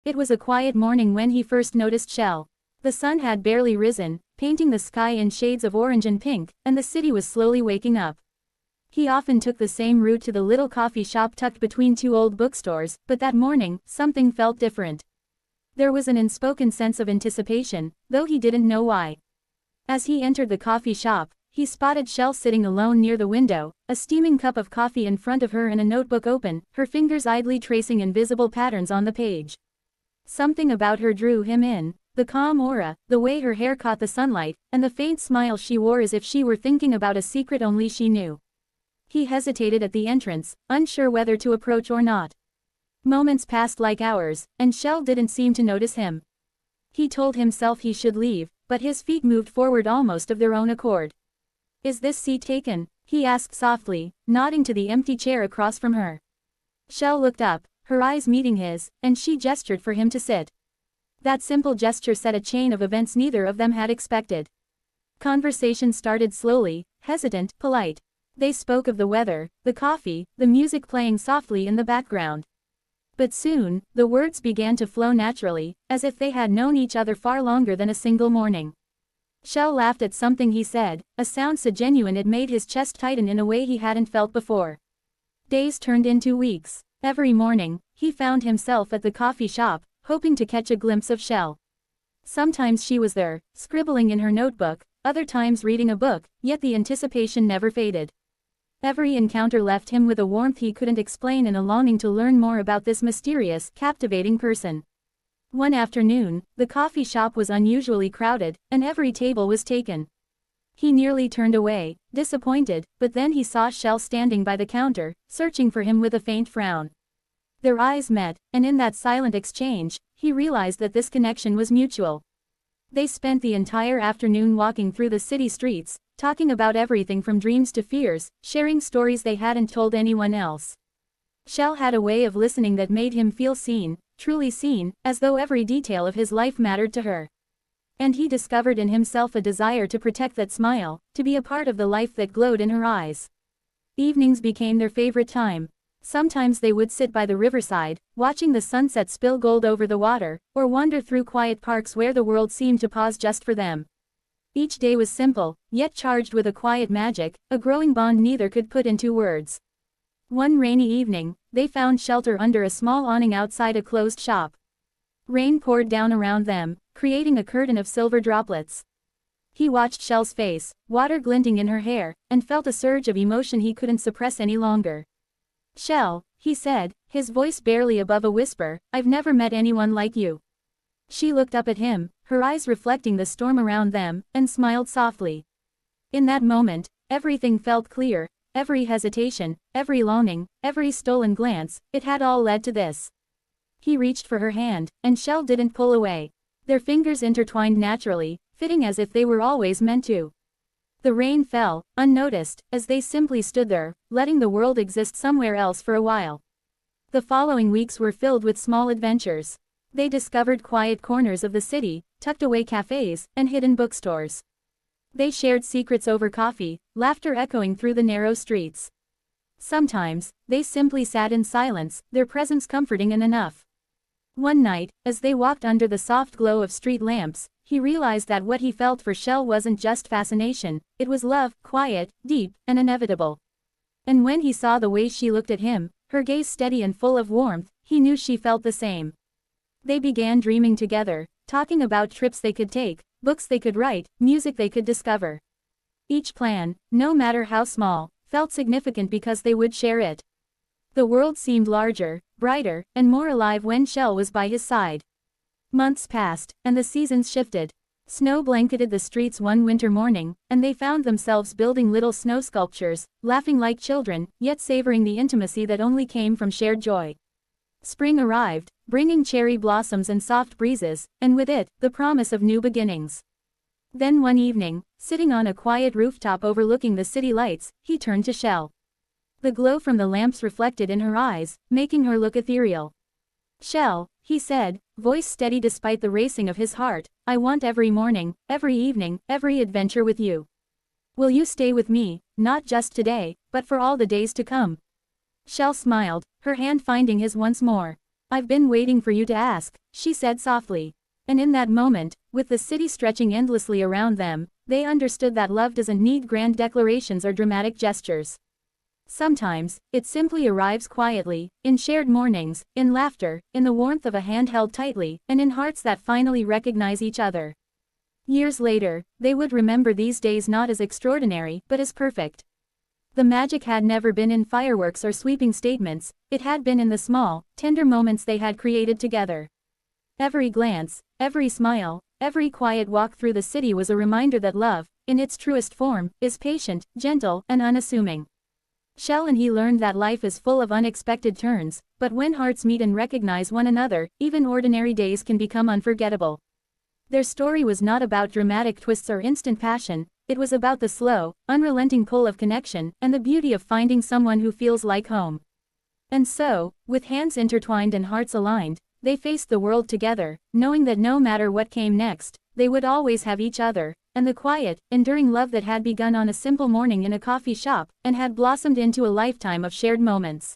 It was a quiet morning when he first noticed Shell. The sun had barely risen, painting the sky in shades of orange and pink, and the city was slowly waking up. He often took the same route to the little coffee shop tucked between two old bookstores, but that morning, something felt different. There was an unspoken sense of anticipation, though he didn't know why. As he entered the coffee shop, he spotted Shell sitting alone near the window, a steaming cup of coffee in front of her and a notebook open, her fingers idly tracing invisible patterns on the page. Something about her drew him in, the calm aura, the way her hair caught the sunlight, and the faint smile she wore as if she were thinking about a secret only she knew. He hesitated at the entrance, unsure whether to approach or not. Moments passed like hours, and Shell didn't seem to notice him. He told himself he should leave, but his feet moved forward almost of their own accord. "Is this seat taken?" he asked softly, nodding to the empty chair across from her. Shell looked up, her eyes meeting his, and she gestured for him to sit. That simple gesture set a chain of events neither of them had expected. Conversation started slowly, hesitant, polite. They spoke of the weather, the coffee, the music playing softly in the background. But soon, the words began to flow naturally, as if they had known each other far longer than a single morning. Shell laughed at something he said, a sound so genuine it made his chest tighten in a way he hadn't felt before. Days turned into weeks. Every morning, he found himself at the coffee shop, hoping to catch a glimpse of Shell. Sometimes she was there, scribbling in her notebook, other times reading a book, yet the anticipation never faded. Every encounter left him with a warmth he couldn't explain and a longing to learn more about this mysterious, captivating person. One afternoon, the coffee shop was unusually crowded, and every table was taken. He nearly turned away, disappointed, but then he saw Shell standing by the counter, searching for him with a faint frown. Their eyes met, and in that silent exchange, he realized that this connection was mutual. They spent the entire afternoon walking through the city streets, talking about everything from dreams to fears, sharing stories they hadn't told anyone else. Shell had a way of listening that made him feel seen, truly seen, as though every detail of his life mattered to her. And he discovered in himself a desire to protect that smile, to be a part of the life that glowed in her eyes. Evenings became their favorite time. Sometimes they would sit by the riverside, watching the sunset spill gold over the water, or wander through quiet parks where the world seemed to pause just for them. Each day was simple, yet charged with a quiet magic, a growing bond neither could put into words. One rainy evening, they found shelter under a small awning outside a closed shop. Rain poured down around them, creating a curtain of silver droplets. He watched Shell's face, water glinting in her hair, and felt a surge of emotion he couldn't suppress any longer. "Shell," he said, his voice barely above a whisper, "I've never met anyone like you." She looked up at him, her eyes reflecting the storm around them, and smiled softly. In that moment, everything felt clear, every hesitation, every longing, every stolen glance, it had all led to this. He reached for her hand, and Shell didn't pull away. Their fingers intertwined naturally, fitting as if they were always meant to. The rain fell, unnoticed, as they simply stood there, letting the world exist somewhere else for a while. The following weeks were filled with small adventures. They discovered quiet corners of the city, tucked away cafes, and hidden bookstores. They shared secrets over coffee, laughter echoing through the narrow streets. Sometimes, they simply sat in silence, their presence comforting and enough. One night, as they walked under the soft glow of street lamps, he realized that what he felt for Shell wasn't just fascination, it was love, quiet, deep, and inevitable. And when he saw the way she looked at him, her gaze steady and full of warmth, he knew she felt the same. They began dreaming together, talking about trips they could take, books they could write, music they could discover. Each plan, no matter how small, felt significant because they would share it. The world seemed larger, brighter, and more alive when Shell was by his side. Months passed, and the seasons shifted. Snow blanketed the streets one winter morning, and they found themselves building little snow sculptures, laughing like children, yet savoring the intimacy that only came from shared joy. Spring arrived, bringing cherry blossoms and soft breezes, and with it, the promise of new beginnings. Then one evening, sitting on a quiet rooftop overlooking the city lights, he turned to Shell. The glow from the lamps reflected in her eyes, making her look ethereal. "Shell," he said, voice steady despite the racing of his heart, "I want every morning, every evening, every adventure with you. Will you stay with me, not just today, but for all the days to come?" Shell smiled, her hand finding his once more. I've been waiting for you to ask, she said softly. And in that moment, with the city stretching endlessly around them, they understood that love doesn't need grand declarations or dramatic gestures. Sometimes, it simply arrives quietly, in shared mornings, in laughter, in the warmth of a hand held tightly, and in hearts that finally recognize each other. Years later, they would remember these days not as extraordinary, but as perfect. The magic had never been in fireworks or sweeping statements, it had been in the small, tender moments they had created together. Every glance, every smile, every quiet walk through the city was a reminder that love, in its truest form, is patient, gentle, and unassuming. Shell and he learned that life is full of unexpected turns, but when hearts meet and recognize one another, even ordinary days can become unforgettable. Their story was not about dramatic twists or instant passion, it was about the slow, unrelenting pull of connection, and the beauty of finding someone who feels like home. And so, with hands intertwined and hearts aligned, they faced the world together, knowing that no matter what came next, they would always have each other, and the quiet, enduring love that had begun on a simple morning in a coffee shop, and had blossomed into a lifetime of shared moments.